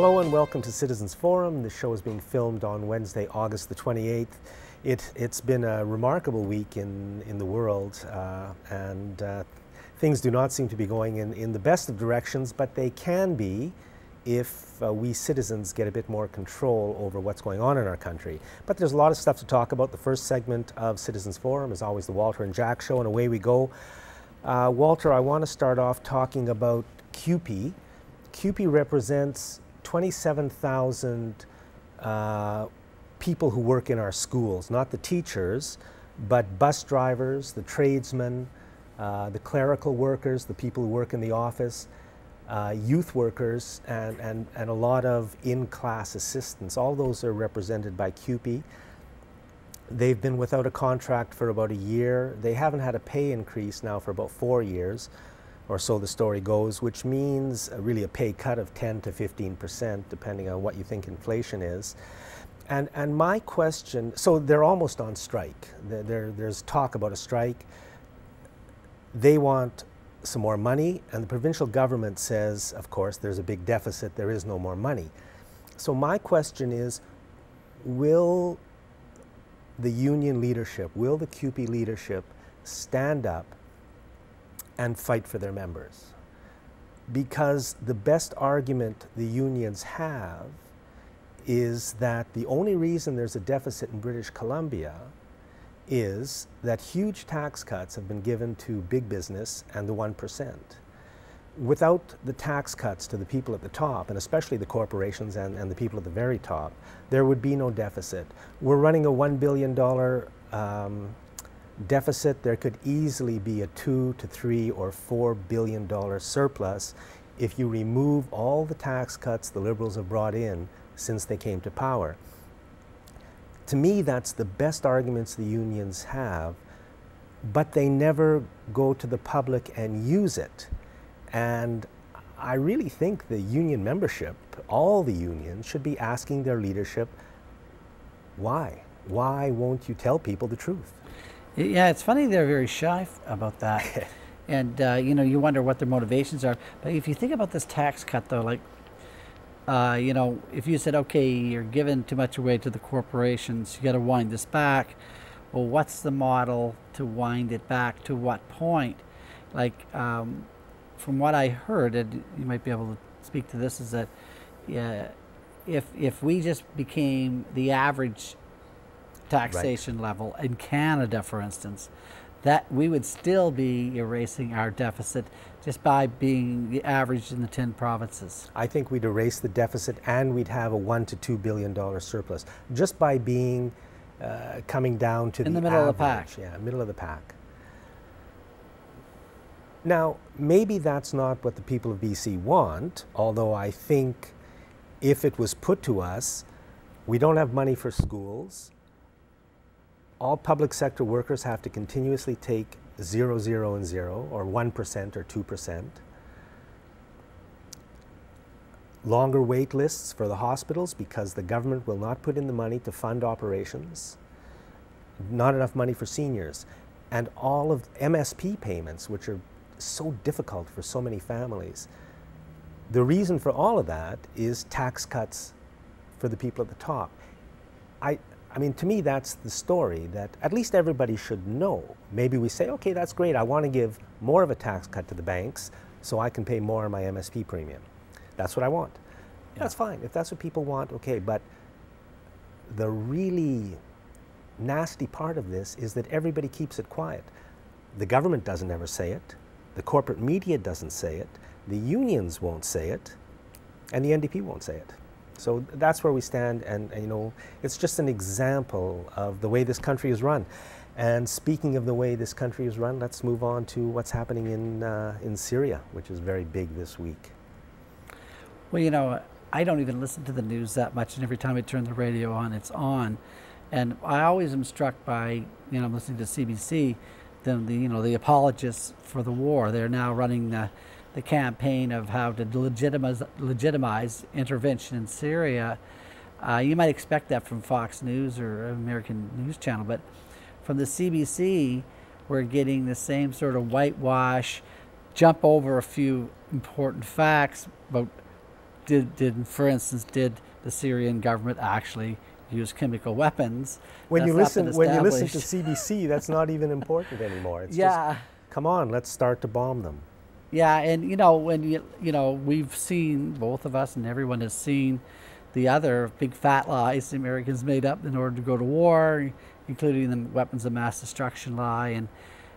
Hello and welcome to Citizens Forum. This show is being filmed on Wednesday, August the 28th. It's been a remarkable week in the world, and things do not seem to be going in the best of directions, but they can be if we citizens get a bit more control over what's going on in our country. But there's a lot of stuff to talk about. The first segment of Citizens Forum is always the Walter and Jack Show, and away we go. Walter, I want to start off talking about CUPE. CUPE represents 27,000 people who work in our schools, not the teachers, but bus drivers, the tradesmen, the clerical workers, the people who work in the office, youth workers, and a lot of in-class assistants. All those are represented by CUPE. They've been without a contract for about a year. They haven't had a pay increase now for about 4 years, or so the story goes, which means really a pay cut of 10 to 15%, depending on what you think inflation is. And my question, so they're almost on strike. There's talk about a strike. They want some more money, and the provincial government says, of course, there's a big deficit, there is no more money. So my question is, will the union leadership, will the CUPE leadership stand up and fight for their members? Because the best argument the unions have is that the only reason there's a deficit in British Columbia is that huge tax cuts have been given to big business and the 1%. Without the tax cuts to the people at the top, and especially the corporations and the people at the very top, there would be no deficit. We're running a $1 billion deficit. There could easily be a $2 to $3 or $4 billion surplus if you remove all the tax cuts the Liberals have brought in since they came to power. To me, that's the best arguments the unions have, but they never go to the public and use it. And I really think the union membership, all the unions, should be asking their leadership, why? Why won't you tell people the truth? Yeah, it's funny they're very shy about that. And, you know, you wonder what their motivations are. But if you think about this tax cut, though, like, you know, if you said, okay, you're giving too much away to the corporations, you got to wind this back. Well, what's the model to wind it back? To what point? Like, from what I heard, and you might be able to speak to this, is that if we just became the average taxation level in Canada, for instance, that we would still be erasing our deficit just by being the average in the 10 provinces. I think we'd erase the deficit and we'd have a $1 to $2 billion surplus just by being coming down to in the middle average. of the pack. Yeah, middle of the pack. Now, maybe that's not what the people of BC want, although I think if it was put to us, we don't have money for schools. All public sector workers have to continuously take 0, 0, and 0, or 1% or 2%. Longer wait lists for the hospitals because the government will not put in the money to fund operations. Not enough money for seniors. And all of MSP payments, which are so difficult for so many families. The reason for all of that is tax cuts for the people at the top. I mean, to me, that's the story that at least everybody should know. Maybe we say, okay, that's great. I want to give more of a tax cut to the banks so I can pay more on my MSP premium. That's what I want. Yeah. That's fine. If that's what people want, okay. But the really nasty part of this is that everybody keeps it quiet. The government doesn't ever say it. The corporate media doesn't say it. The unions won't say it. And the NDP won't say it. So that's where we stand, and you know, it's just an example of the way this country is run. And speaking of the way this country is run, let's move on to what's happening in Syria, which is very big this week. Well, you know, I don't even listen to the news that much, and every time I turn the radio on, it's on. And I always am struck by, you know, listening to CBC, you know, the apologists for the war. They're now running the campaign of how to legitimize intervention in Syria. You might expect that from Fox News or American News Channel, but from the CBC, we're getting the same sort of whitewash, jump over a few important facts about for instance, did the Syrian government actually use chemical weapons? When you That's not listen, been when you listen to established. CBC, that's not even important anymore. It's Yeah. just, come on, let's start to bomb them. Yeah, and when we've seen, both of us and everyone has seen the other big fat lies the Americans made up in order to go to war, including the weapons of mass destruction lie. And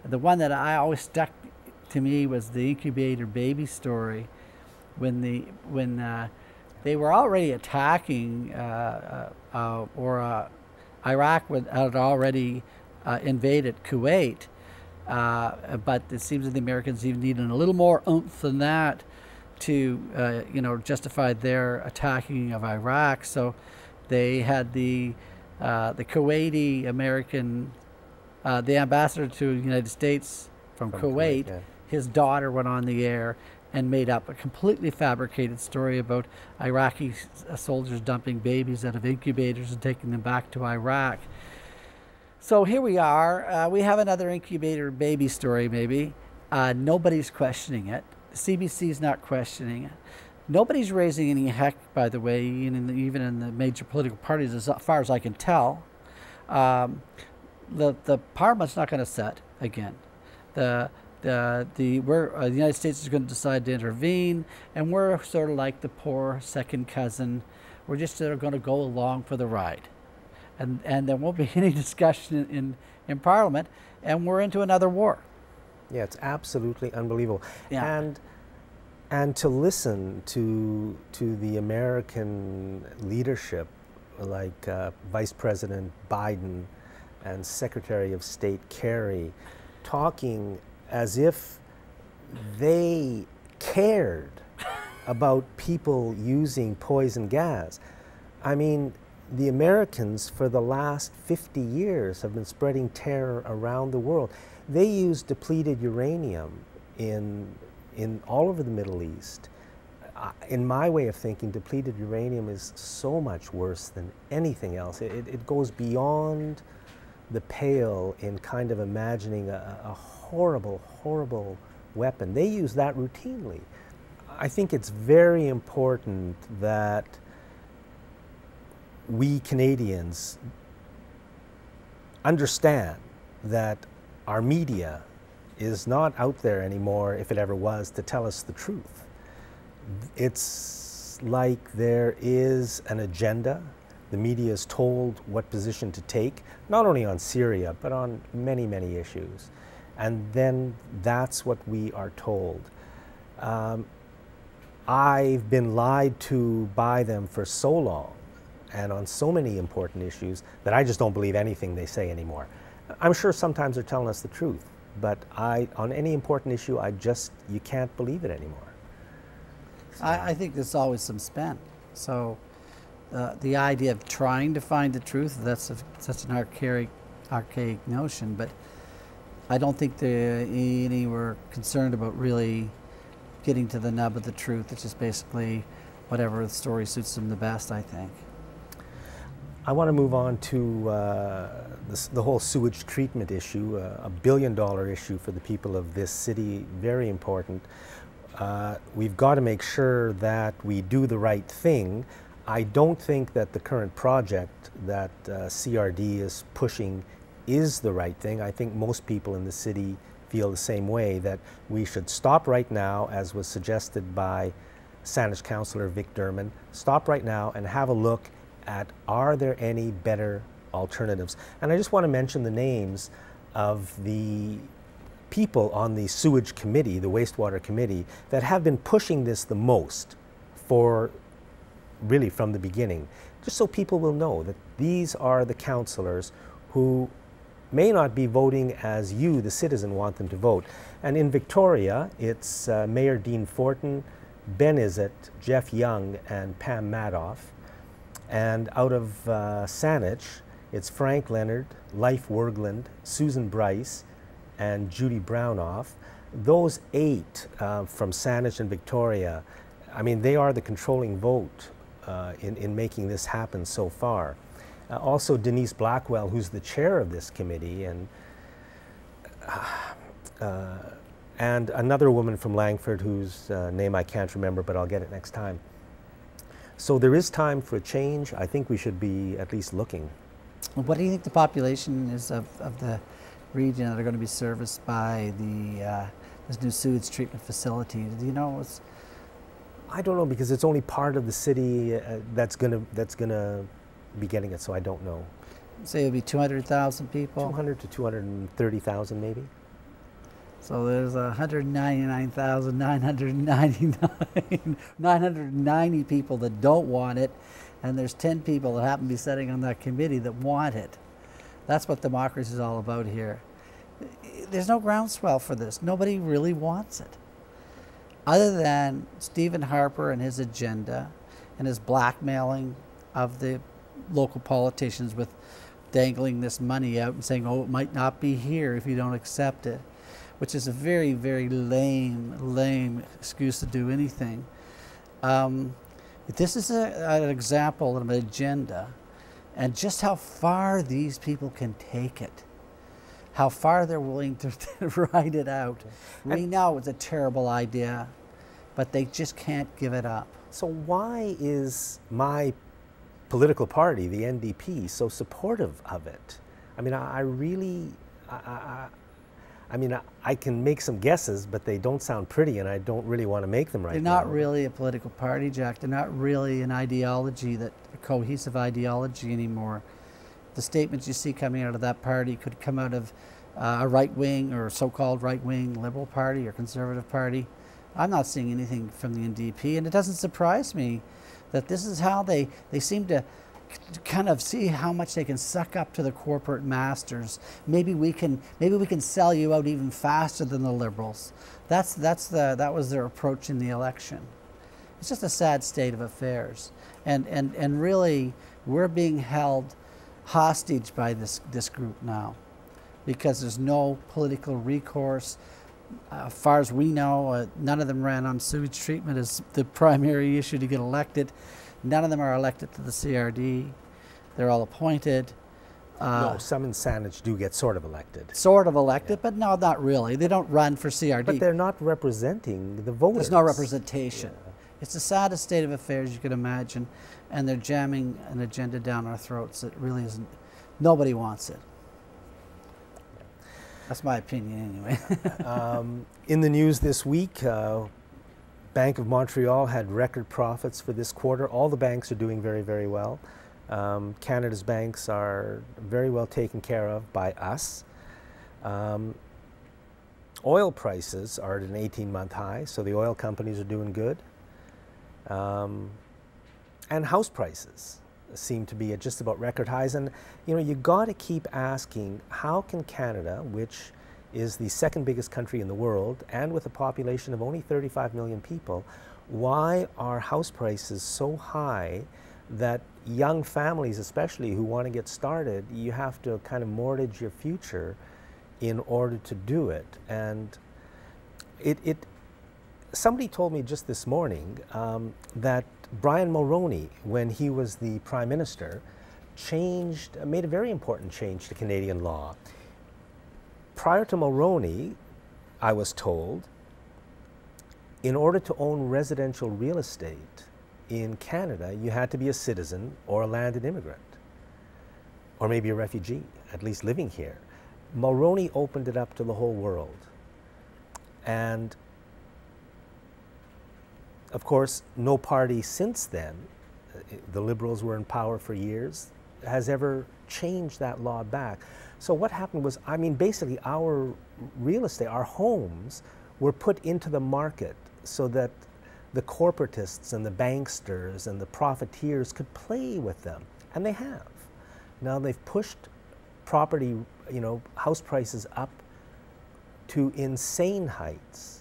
the one that I always stuck to me was the incubator baby story, when they were already attacking, Iraq had already invaded Kuwait. But it seems that the Americans even needed a little more oomph than that to, justify their attacking of Iraq. So they had the Kuwaiti American, the ambassador to the United States from Kuwait. Yeah. His daughter went on the air and made up a completely fabricated story about Iraqi soldiers dumping babies out of incubators and taking them back to Iraq. So here we are. We have another incubator baby story, maybe. Nobody's questioning it. CBC's not questioning it. Nobody's raising any heck, by the way, even in the major political parties, as far as I can tell. The Parliament's not going to sit again. The United States is going to decide to intervene, and we're sort of like the poor second cousin. We're just sort of going to go along for the ride. And there won't be any discussion in Parliament, and we're into another war. Yeah, it's absolutely unbelievable. Yeah. And to listen to the American leadership, like Vice President Biden and Secretary of State Kerry, talking as if they cared about people using poison gas. I mean, the Americans for the last 50 years have been spreading terror around the world. They use depleted uranium in all over the Middle East. In my way of thinking, depleted uranium is so much worse than anything else. It goes beyond the pale in kind of imagining a horrible, horrible weapon. They use that routinely. I think it's very important that we Canadians understand that our media is not out there anymore, if it ever was, to tell us the truth. It's like there is an agenda. The media is told what position to take, not only on Syria, but on many, many issues. And then that's what we are told. I've been lied to by them for so long and on so many important issues that I just don't believe anything they say anymore. I'm sure sometimes they're telling us the truth, but on any important issue, you can't believe it anymore. So. I think there's always some spin. So the idea of trying to find the truth, that's such an archaic notion, but I don't think any were concerned about really getting to the nub of the truth. It's just basically whatever the story suits them the best, I think. I want to move on to the whole sewage treatment issue, a $1 billion issue for the people of this city, very important. We've got to make sure that we do the right thing. I don't think that the current project that CRD is pushing is the right thing. I think most people in the city feel the same way, that we should stop right now, as was suggested by Saanich Councillor Vic Derman, stop right now and have a look at, are there any better alternatives? And I just want to mention the names of the people on the sewage committee, the wastewater committee, that have been pushing this the most for really from the beginning, just so people will know that these are the councillors who may not be voting as you, the citizen, want them to vote. And in Victoria, it's Mayor Dean Fortin, Ben Izzet, Jeff Young, and Pam Madoff. And out of Saanich, it's Frank Leonard, Leif Wergeland, Susan Bryce, and Judy Brownoff. Those 8 from Saanich and Victoria, I mean, they are the controlling vote in making this happen so far. Also Denise Blackwell, who's the chair of this committee, and another woman from Langford whose name I can't remember, but I'll get it next time. So there is time for a change. I think we should be at least looking. What do you think the population is of the region that are going to be serviced by this new sewage treatment facility? Do you know? I don't know, because it's only part of the city that's gonna be getting it. So I don't know. Say it'll be 200,000 people. 200 to 230,000 maybe. So there's 990 people that don't want it, and there's 10 people that happen to be sitting on that committee that want it. That's what democracy is all about here. There's no groundswell for this. Nobody really wants it, other than Stephen Harper and his agenda and his blackmailing of the local politicians with dangling this money out and saying, oh, it might not be here if you don't accept it, which is a very, very lame excuse to do anything. This is an example of an agenda, and just how far these people can take it, how far they're willing to ride it out. We know it's a terrible idea, but they just can't give it up. So why is my political party, the NDP, so supportive of it? I mean, I mean, I can make some guesses, but they don't sound pretty, and I don't really want to make them right now. They're not really a political party, Jack. They're not really an ideology, a cohesive ideology anymore. The statements you see coming out of that party could come out of a right-wing or so-called right-wing Liberal Party or Conservative Party. I'm not seeing anything from the NDP, and it doesn't surprise me that this is how they seem to kind of see how much they can suck up to the corporate masters. Maybe we can sell you out even faster than the Liberals. That was their approach in the election. It's just a sad state of affairs, and really we're being held hostage by this group now, because there's no political recourse. As far as we know, none of them ran on sewage treatment as the primary issue to get elected. None of them are elected to the CRD. They're all appointed. No, some in Saanich do get sort of elected. Sort of elected, yeah. But no, not really. They don't run for CRD. But they're not representing the voters. There's no representation. Yeah. It's the saddest state of affairs you could imagine, and they're jamming an agenda down our throats that really isn't. Nobody wants it. That's my opinion anyway. In the news this week, Bank of Montreal had record profits for this quarter. All the banks are doing very, very well. Canada's banks are very well taken care of by us. Oil prices are at an 18-month high, so the oil companies are doing good. And house prices seem to be at just about record highs. And you know, you got to keep asking, how can Canada, which is the second biggest country in the world and with a population of only 35 million people, why are house prices so high that young families, especially who want to get started, you have to kind of mortgage your future in order to do it? And somebody told me just this morning that Brian Mulroney, when he was the Prime Minister, made a very important change to Canadian law. Prior to Mulroney, I was told, in order to own residential real estate in Canada, you had to be a citizen or a landed immigrant, or maybe a refugee, at least living here. Mulroney opened it up to the whole world. And of course, no party since then, the Liberals were in power for years, has ever changed that law back. So what happened was, I mean, basically our real estate, our homes, were put into the market so that the corporatists and the banksters and the profiteers could play with them, and they have. Now they've pushed property, you know, house prices up to insane heights.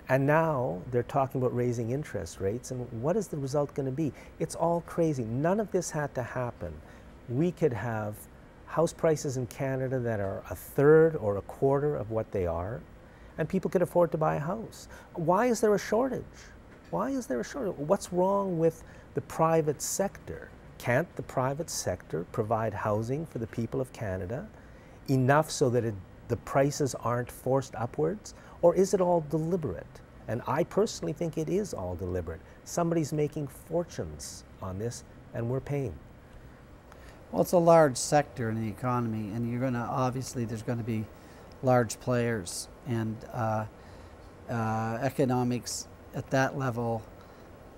And now they're talking about raising interest rates, and what is the result going to be? It's all crazy. None of this had to happen. We could have house prices in Canada that are a third or a quarter of what they are, and people could afford to buy a house. Why is there a shortage? Why is there a shortage? What's wrong with the private sector? Can't the private sector provide housing for the people of Canada enough so that the prices aren't forced upwards? Or is it all deliberate? And I personally think it is all deliberate. Somebody's making fortunes on this, and we're paying. Well, it's a large sector in the economy, and you're going to, obviously, there's going to be large players, and economics at that level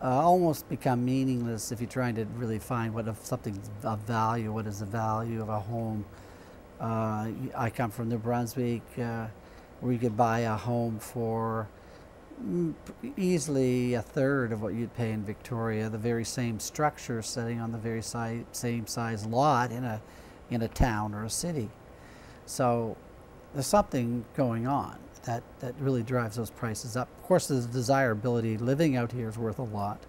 almost become meaningless if you're trying to really find what if something's of value, what is the value of a home. I come from New Brunswick, where you could buy a home for easily a third of what you'd pay in Victoria, the very same structure sitting on the very same size lot in a town or a city. So there's something going on that really drives those prices up. Of course, the desirability living out here is worth a lot.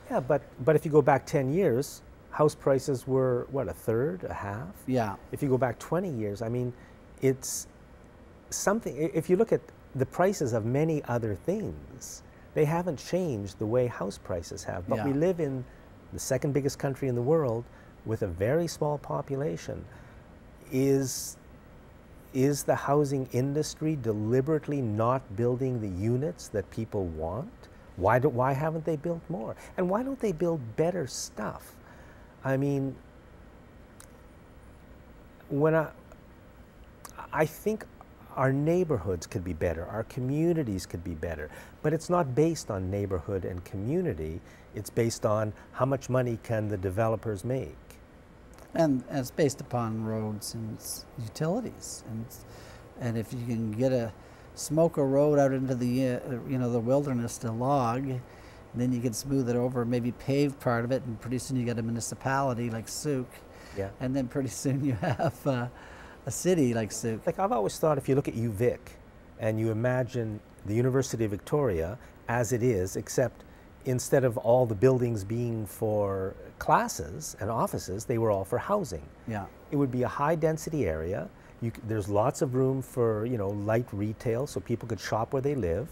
Yeah, but if you go back 10 years, house prices were, what, a third, a half? Yeah. If you go back 20 years, I mean, it's something, if you look at the prices of many other things, they haven't changed the way house prices have. But we live in the second biggest country in the world with a very small population. Is the housing industry deliberately not building the units that people want? Why haven't they built more? And why don't they build better stuff? I mean, I think our neighborhoods could be better, our communities could be better, but it's not based on neighborhood and community, it's based on how much money can the developers make. And it's based upon roads and utilities, and if you can smoke a road out into the the wilderness to log, and then you can smooth it over, maybe pave part of it, and pretty soon you get a municipality like Souk, and then pretty soon you have a city like Souk. Like I've always thought, if you look at UVic and you imagine the University of Victoria as it is, except instead of all the buildings being for classes and offices, they were all for housing. Yeah. It would be a high density area. There's lots of room for, light retail so people could shop where they live.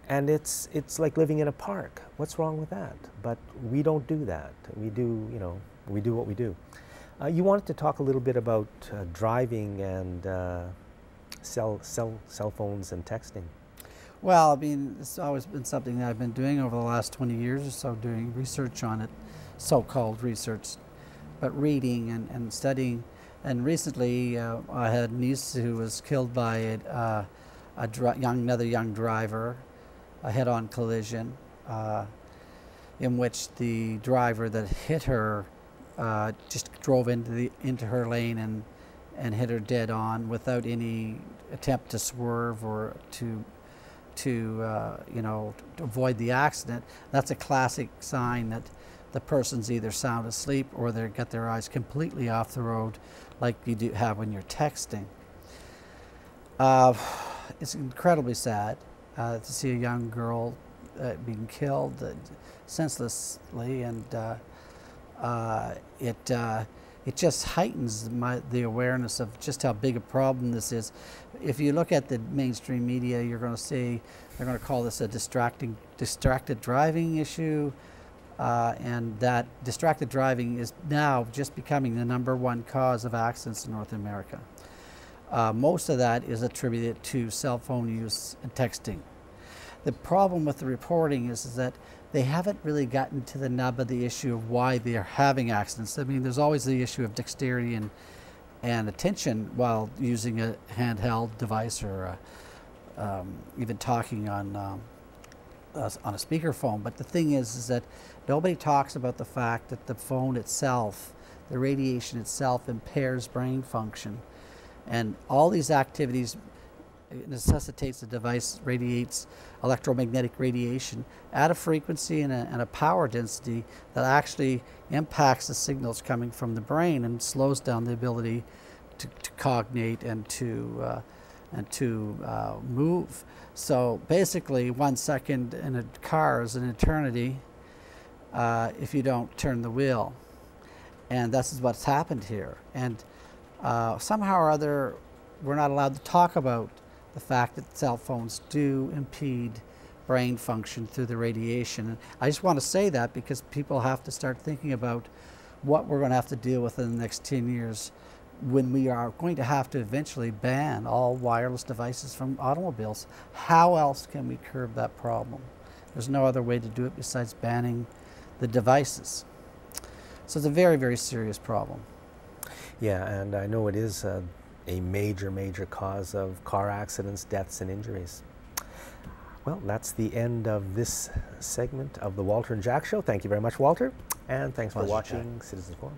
And it's like living in a park. What's wrong with that? But we don't do that. We do, we do what we do. You wanted to talk a little bit about driving and cell phones and texting. Well, I mean, it's always been something that I've been doing over the last 20 years or so, doing research on it, so-called research, but reading and studying. And recently, I had a niece who was killed by another young driver, a head-on collision, in which the driver that hit her just drove into her lane and hit her dead on without any attempt to swerve or to avoid the accident. That's a classic sign that the person's either sound asleep or they've got their eyes completely off the road, like you do have when you're texting. It's incredibly sad to see a young girl being killed senselessly, and it just heightens the awareness of just how big a problem this is. If you look at the mainstream media, you're going to see they're going to call this a distracted driving issue, and that distracted driving is now just becoming the #1 cause of accidents in North America. Most of that is attributed to cell phone use and texting. The problem with the reporting is that they haven't really gotten to the nub of the issue of why they're having accidents. I mean, there's always the issue of dexterity and attention while using a handheld device or even talking on a speakerphone. But the thing is that nobody talks about the fact that the phone itself, the radiation itself, impairs brain function. And all these activities necessitates the device radiates electromagnetic radiation at a frequency and a power density that actually impacts the signals coming from the brain and slows down the ability to cognate and to move. So basically 1 second in a car is an eternity if you don't turn the wheel. And this is what's happened here. And somehow or other, we're not allowed to talk about the fact that cell phones do impede brain function through the radiation. And I just want to say that because people have to start thinking about what we're going to have to deal with in the next 10 years when we are going to have to eventually ban all wireless devices from automobiles, how else can we curb that problem? There's no other way to do it besides banning the devices. So it's a very, very serious problem. Yeah, and I know it is a major, major cause of car accidents, deaths, and injuries. Well, that's the end of this segment of the Walter and Jack Show. Thank you very much, Walter, and thanks for watching Citizens Forum.